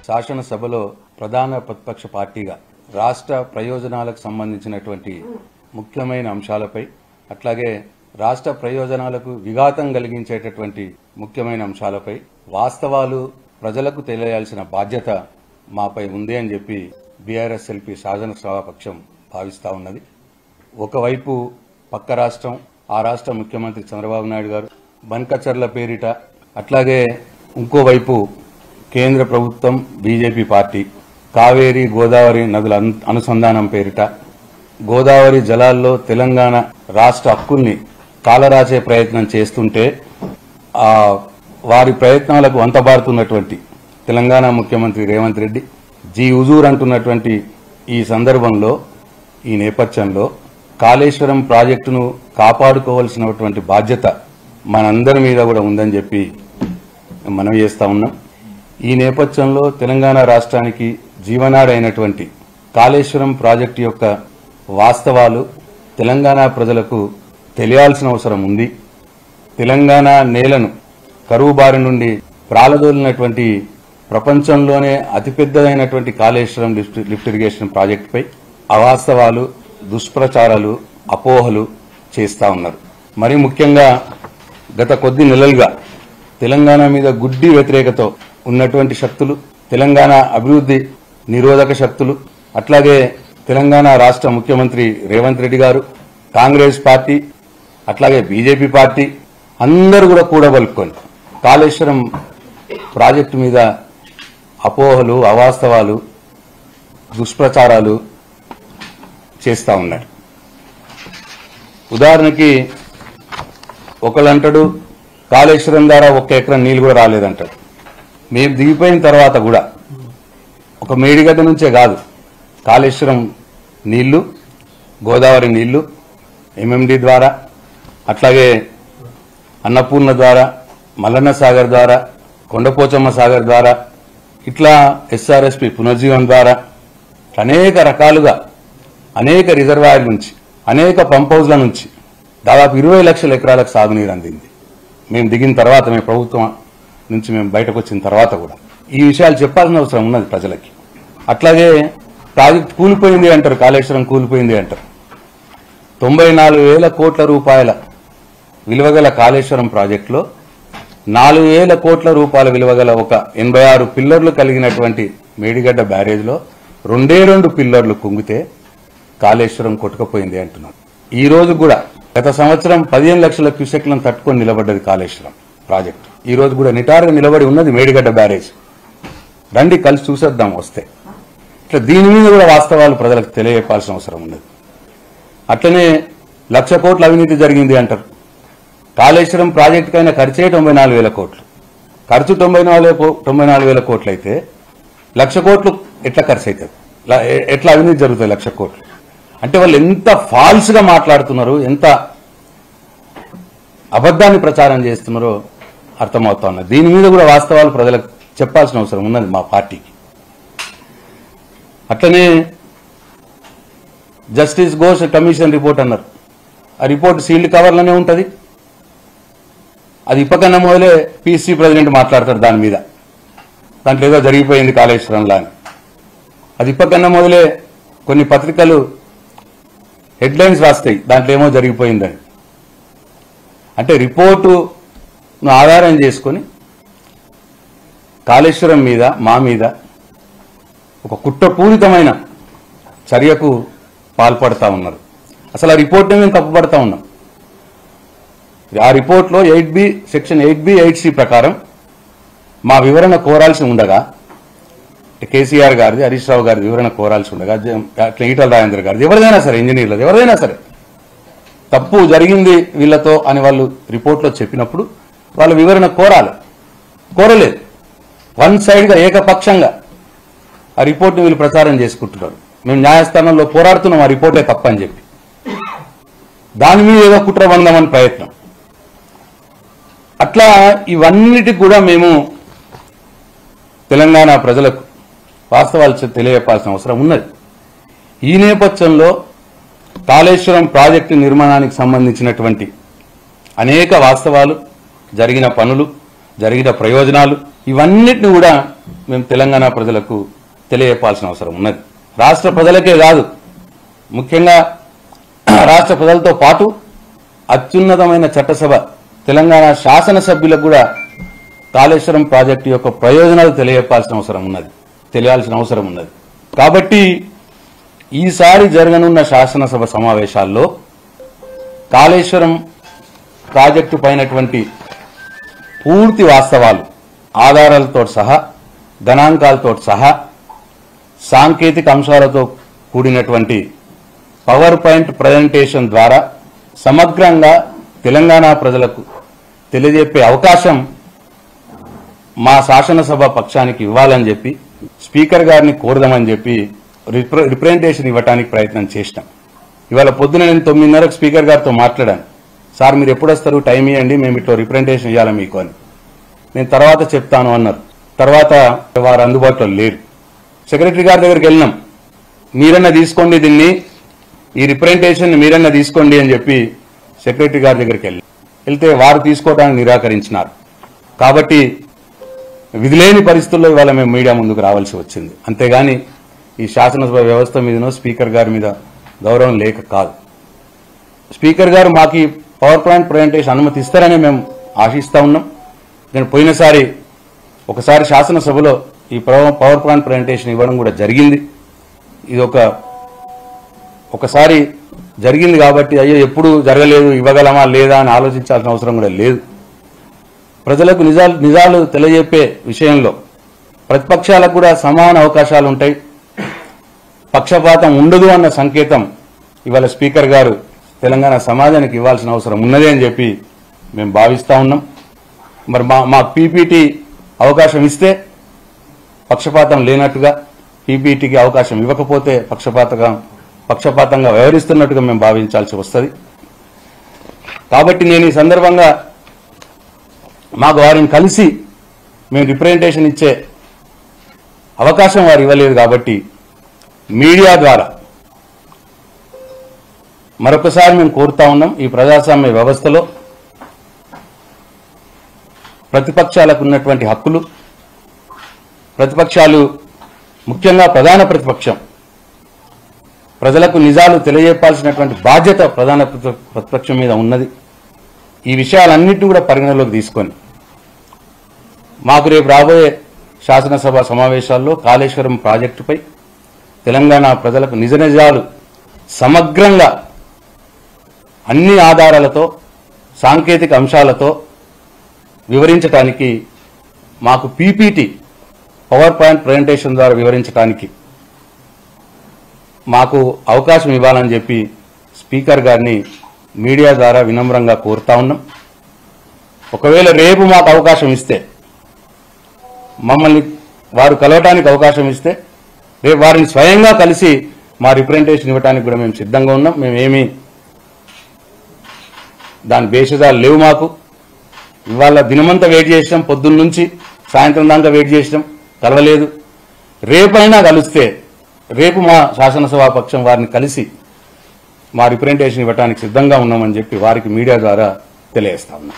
శాసనసభలో ప్రధాన ప్రతిపక్ష పార్టీగా రాష్ట్ర ప్రయోజనాలకు సంబంధించినటువంటి ముఖ్యమైన అంశాలపై అట్లాగే రాష్ట్ర ప్రయోజనాలకు విఘాతం కలిగించేటటువంటి ముఖ్యమైన అంశాలపై వాస్తవాలు ప్రజలకు తెలియాల్సిన బాధ్యత మాపై ఉంది అని చెప్పి బీఆర్ఎస్-ఎల్పీ శాసనసభాపక్షం భావిస్తా ఉన్నది. ఒకవైపు పక్క రాష్ట్రం, ఆ రాష్ట్ర ముఖ్యమంత్రి చంద్రబాబు నాయుడు గారు బన్కచర్ల పేరిట, అట్లాగే ఇంకోవైపు కేంద్ర ప్రభుత్వం బీజేపీ పార్టీ కావేరీ గోదావరి నదుల అనుసంధానం పేరిట గోదావరి జలాల్లో తెలంగాణ రాష్ట్ర హక్కుల్ని కాలరాచే ప్రయత్నం చేస్తుంటే వారి ప్రయత్నాలకు వంతబారుతున్నటువంటి తెలంగాణ ముఖ్యమంత్రి రేవంత్ రెడ్డి జీ హుజూర్ అంటున్నటువంటి ఈ సందర్భంలో, ఈ నేపథ్యంలో కాళేశ్వరం ప్రాజెక్టును కాపాడుకోవాల్సినటువంటి బాధ్యత మనందరి మీద కూడా ఉందని చెప్పి మనం చేస్తా ఉన్నాం. ఈ నేపథ్యంలో తెలంగాణ రాష్ట్రానికి జీవనాడైనటువంటి కాళేశ్వరం ప్రాజెక్టు యొక్క వాస్తవాలు తెలంగాణ ప్రజలకు తెలియాల్సిన అవసరం ఉంది. తెలంగాణ నేలను కరువు బారి నుండి ప్రాలదోలినటువంటి ప్రపంచంలోనే అతిపెద్దదైనటువంటి కాళేశ్వరం లిఫ్ట్ ఇరిగేషన్ ప్రాజెక్టుపై అవాస్తవాలు, దుష్ప్రచారాలు, అపోహలు చేస్తా ఉన్నారు. మరి ముఖ్యంగా గత కొద్ది నెలలుగా తెలంగాణ మీద గుడ్డి వ్యతిరేకతో ఉన్నటువంటి శక్తులు, తెలంగాణ అభివృద్ధి నిరోధక శక్తులు, అట్లాగే తెలంగాణ రాష్ట్ర ముఖ్యమంత్రి రేవంత్ రెడ్డి గారు, కాంగ్రెస్ పార్టీ, అట్లాగే బీజేపీ పార్టీ అందరూ కూడా కూడబలుపుకొని కాళేశ్వరం ప్రాజెక్టు మీద అపోహలు, అవాస్తవాలు, దుష్ప్రచారాలు చేస్తా ఉన్నారు. ఉదాహరణకి ఒకళ్ళంటాడు కాళేశ్వరం ద్వారా 1 ఎకరం నీళ్లు కూడా రాలేదంటాడు. మేము దిగిపోయిన తర్వాత కూడా ఒక మేడిగడ్డ నుంచే కాదు, కాళేశ్వరం నీళ్లు, గోదావరి నీళ్లు ఎంఎండి ద్వారా, అట్లాగే అన్నపూర్ణ ద్వారా, మల్లన్న సాగర్ ద్వారా, కొండపోచమ్మ సాగర్ ద్వారా, ఇట్లా ఎస్ఆర్ఎస్పి పునర్జీవం ద్వారా అనేక రకాలుగా అనేక రిజర్వాయర్ల నుంచి, అనేక పంప్ హౌజ్ల నుంచి దాదాపు 20 లక్షల ఎకరాలకు సాగునీరు అందింది. మేము దిగిన తర్వాత, మేము ప్రభుత్వం నుంచి మేము బయటకు వచ్చిన తర్వాత కూడా ఈ విషయాలు చెప్పాల్సిన అవసరం ఉన్నది ప్రజలకి. అట్లాగే ప్రాజెక్టు కూలిపోయింది అంటారు, కాళేశ్వరం కూలిపోయింది అంటారు. 94,000 కోట్ల రూపాయల విలువగల కాళేశ్వరం ప్రాజెక్టులో 4,000 కోట్ల రూపాయల విలువగల ఒక 86 పిల్లర్లు కలిగినటువంటి మేడిగడ్డ బ్యారేజ్లో 2 పిల్లర్లు కుంగితే కాళేశ్వరం కొట్టుకుపోయింది అంటున్నారు. ఈ రోజు కూడా గత సంవత్సరం 15 లక్షల క్యూసెక్లను తట్టుకొని నిలబడ్డది కాళేశ్వరం ప్రాజెక్టు. ఈ రోజు కూడా నిటారుగా నిలబడి ఉన్నది మేడిగడ్డ బ్యారేజ్. రండి కలిసి చూసేద్దాం వస్తే. ఇట్లా దీని మీద కూడా వాస్తవాలు ప్రజలకు తెలియజెప్పాల్సిన అవసరం ఉన్నది. అట్లనే 1,00,000 కోట్ల అవినీతి జరిగింది అంటారు. కాళేశ్వరం ప్రాజెక్టుకైనా ఖర్చే 94,000 కోట్లు. ఖర్చు 94,000 కోట్లు అయితే 1,00,000 కోట్లు ఎట్లా ఖర్చు అవుతుంది? ఎట్లా అవినీతి జరుగుతుంది 1,00,000 కోట్లు? అంటే వాళ్ళు ఎంత ఫాల్స్ గా మాట్లాడుతున్నారో, ఎంత అబద్దాన్ని ప్రచారం చేస్తున్నారో అర్థమవుతా ఉన్నది. దీని మీద కూడా వాస్తవాలు ప్రజలకు చెప్పాల్సిన అవసరం ఉన్నది మా పార్టీకి. అట్లనే జస్టిస్ ఘోష్ కమిషన్ రిపోర్ట్ అన్నారు. ఆ రిపోర్ట్ సీల్డ్ కవర్లోనే ఉంటుంది. అది ఇప్పకన్నా మొదలే పీసీ ప్రెసిడెంట్ మాట్లాడతాడు దాని మీద, దాంట్లో ఏదో జరిగిపోయింది కాళేశ్వరంలా అని. అది ఇప్పకన్నా మొదలే కొన్ని పత్రికలు హెడ్లైన్స్ రాస్తాయి, దాంట్లో ఏమో జరిగిపోయిందని. అంటే రిపోర్టును ఆధారం చేసుకొని కాళేశ్వరం మీద, మా మీద ఒక కుట్రపూరితమైన చర్యకు పాల్పడతా ఉన్నారు. అసలు ఆ రిపోర్ట్ని మేము తప్పుపడతా ఉన్నాం. ఆ రిపోర్ట్లో సెక్షన్ 8B 8C ప్రకారం మా వివరణ కోరాల్సి ఉండగా, కేసీఆర్ గారిది, హరీష్ రావు గారిది వివరణ కోరాల్సి ఉండగా, ఈటల రాజేందర్ గారిది, ఎవరిదైనా సరే, ఇంజనీర్లది ఎవరిదైనా సరే తప్పు జరిగింది వీళ్లతో అని వాళ్ళు రిపోర్ట్లో చెప్పినప్పుడు వాళ్ళు వివరణ కోరలేదు. 1 సైడ్గా ఏకపక్షంగా ఆ రిపోర్ట్ని వీళ్ళు ప్రచారం చేసుకుంటున్నారు. మేము న్యాయస్థానంలో పోరాడుతున్నాం ఆ రిపోర్టే తప్పని చెప్పి. దాని మీద ఏదో కుట్ర వందామని ప్రయత్నం. అట్లా ఇవన్నిటికి కూడా మేము తెలంగాణ ప్రజలకు వాస్తవాలు తెలియజెప్పాల్సిన అవసరం ఉన్నది. ఈ నేపథ్యంలో కాళేశ్వరం ప్రాజెక్టు నిర్మాణానికి సంబంధించినటువంటి అనేక వాస్తవాలు, జరిగిన పనులు, జరిగిన ప్రయోజనాలు, ఇవన్నిటిని కూడా మేము తెలంగాణ ప్రజలకు తెలియజెప్పాల్సిన అవసరం ఉన్నది. రాష్ట్ర ప్రజలకే కాదు, ముఖ్యంగా రాష్ట్ర ప్రజలతో పాటు అత్యున్నతమైన చట్టసభ తెలంగాణ శాసనసభ్యులకు కూడా కాళేశ్వరం ప్రాజెక్టు యొక్క ప్రయోజనాలు తెలియాల్సిన అవసరం ఉన్నది. కాబట్టి ఈసారి జరగనున్న శాసనసభ సమావేశాల్లో కాళేశ్వరం ప్రాజెక్టు పైనటువంటి పూర్తి వాస్తవాలు, ఆధారాలతో సహా, గణాంకాలతో సహా, సాంకేతిక అంశాలతో కూడినటువంటి పవర్ పాయింట్ ప్రజెంటేషన్ ద్వారా సమగ్రంగా తెలంగాణ ప్రజలకు తెలియజెప్పే అవకాశం మా శాసనసభ పక్షానికి ఇవ్వాలని చెప్పి స్పీకర్ గారిని కోరదామని చెప్పి రిప్రజెంటేషన్ ఇవ్వడానికి ప్రయత్నం చేసినాం. ఇవాళ పొద్దున నేను 9:30కు స్పీకర్ గారితో మాట్లాడాను. సార్ మీరు ఎప్పుడు వస్తారు, టైం ఇవ్వండి, మేము ఇట్లా రిప్రజెంటేషన్ ఇవ్వాలి మీకు అని. నేను తర్వాత చెప్తాను అన్నారు. తర్వాత వారు అందుబాటులో లేరు. సెక్రటరీ గారి దగ్గరికి వెళ్ళినాం. మీరన్నా తీసుకోండి దీన్ని, ఈ రిప్రజెంటేషన్ మీరన్నా తీసుకోండి అని చెప్పి సెక్రటరీ గారి దగ్గరికి వెళ్తే వారు తీసుకోవడానికి నిరాకరించినారు. కాబట్టి విధిలేని పరిస్థితుల్లో ఇవాళ మేము మీడియా ముందుకు రావాల్సి వచ్చింది. అంతేగాని ఈ శాసనసభ వ్యవస్థ మీదనో స్పీకర్ గారి మీద గౌరవం లేక కాదు. స్పీకర్ గారు మాకు ఈ పవర్ పాయింట్ ప్రజెంటేషన్ అనుమతి ఇస్తారని మేము ఆశిస్తా ఉన్నాం. నేను పోయినసారి ఒకసారి శాసనసభలో ఈ పవర్ పాయింట్ ప్రజెంటేషన్ ఇవ్వడం కూడా జరిగింది. ఇది ఒకసారి జరిగింది కాబట్టి అయ్యో ఎప్పుడు జరగలేదు, ఇవ్వగలమా లేదా అని ఆలోచించాల్సిన అవసరం కూడా లేదు. ప్రజలకు నిజాలు తెలియజెప్పే విషయంలో ప్రతిపక్షాలకు కూడా సమాన అవకాశాలు ఉంటాయి, పక్షపాతం ఉండదు అన్న సంకేతం ఇవాళ స్పీకర్ గారు తెలంగాణ సమాజానికి ఇవ్వాల్సిన అవసరం ఉన్నదే అని చెప్పి మేము భావిస్తా ఉన్నాం. మరి మా పీపీటీ అవకాశం ఇస్తే పక్షపాతం లేనట్టుగా, పీపీటీకి అవకాశం ఇవ్వకపోతే పక్షపాతంగా వ్యవహరిస్తున్నట్టుగా మేము భావించాల్సి వస్తుంది. కాబట్టి నేను ఈ సందర్భంగా మాకు వారిని కలిసి మేము రిప్రజెంటేషన్ ఇచ్చే అవకాశం వారు ఇవ్వలేదు కాబట్టి మీడియా ద్వారా మరొకసారి మేము కోరుతా ఉన్నాం. ఈ ప్రజాస్వామ్య వ్యవస్థలో ప్రతిపక్షాలకు ఉన్నటువంటి హక్కులు, ప్రతిపక్షాలు ముఖ్యంగా ప్రధాన ప్రతిపక్షం ప్రజలకు నిజాలు తెలియజెప్పాల్సినటువంటి బాధ్యత ప్రధాన ప్రతిపక్షం మీద ఉన్నది. ఈ విషయాలన్నింటినీ కూడా పరిగణలోకి తీసుకొని మాకు రేపు రాబోయే శాసనసభ సమావేశాల్లో కాళేశ్వరం ప్రాజెక్టుపై తెలంగాణ ప్రజలకు నిజాలు సమగ్రంగా అన్ని ఆధారాలతో, సాంకేతిక అంశాలతో వివరించడానికి మాకు పీపీటీ పవర్ పాయింట్ ప్రజెంటేషన్ ద్వారా వివరించడానికి మాకు అవకాశం ఇవ్వాలని చెప్పి స్పీకర్ గారిని మీడియా ద్వారా వినమ్రంగా కోరుతా ఉన్నాం. ఒకవేళ రేపు మాకు అవకాశం ఇస్తే, మమ్మల్ని వారు కలవటానికి అవకాశం ఇస్తే రేపు వారిని స్వయంగా కలిసి మా రిప్రజెంటేషన్ ఇవ్వడానికి కూడా మేము సిద్ధంగా ఉన్నాం. మేమేమి దాని భేషజాలు లేవు మాకు. ఇవాళ దినమంతా వెయిట్ చేసినాం, పొద్దున్న నుంచి సాయంత్రం దాకా వెయిట్ చేసినాం, కలవలేదు. రేపైనా కలిస్తే రేపు మా శాసనసభా పక్షం వారిని కలిసి మా రిప్రజెంటేషన్ ఇవ్వడానికి సిద్ధంగా ఉన్నామని చెప్పి వారికి మీడియా ద్వారా తెలియజేస్తా ఉన్నాం.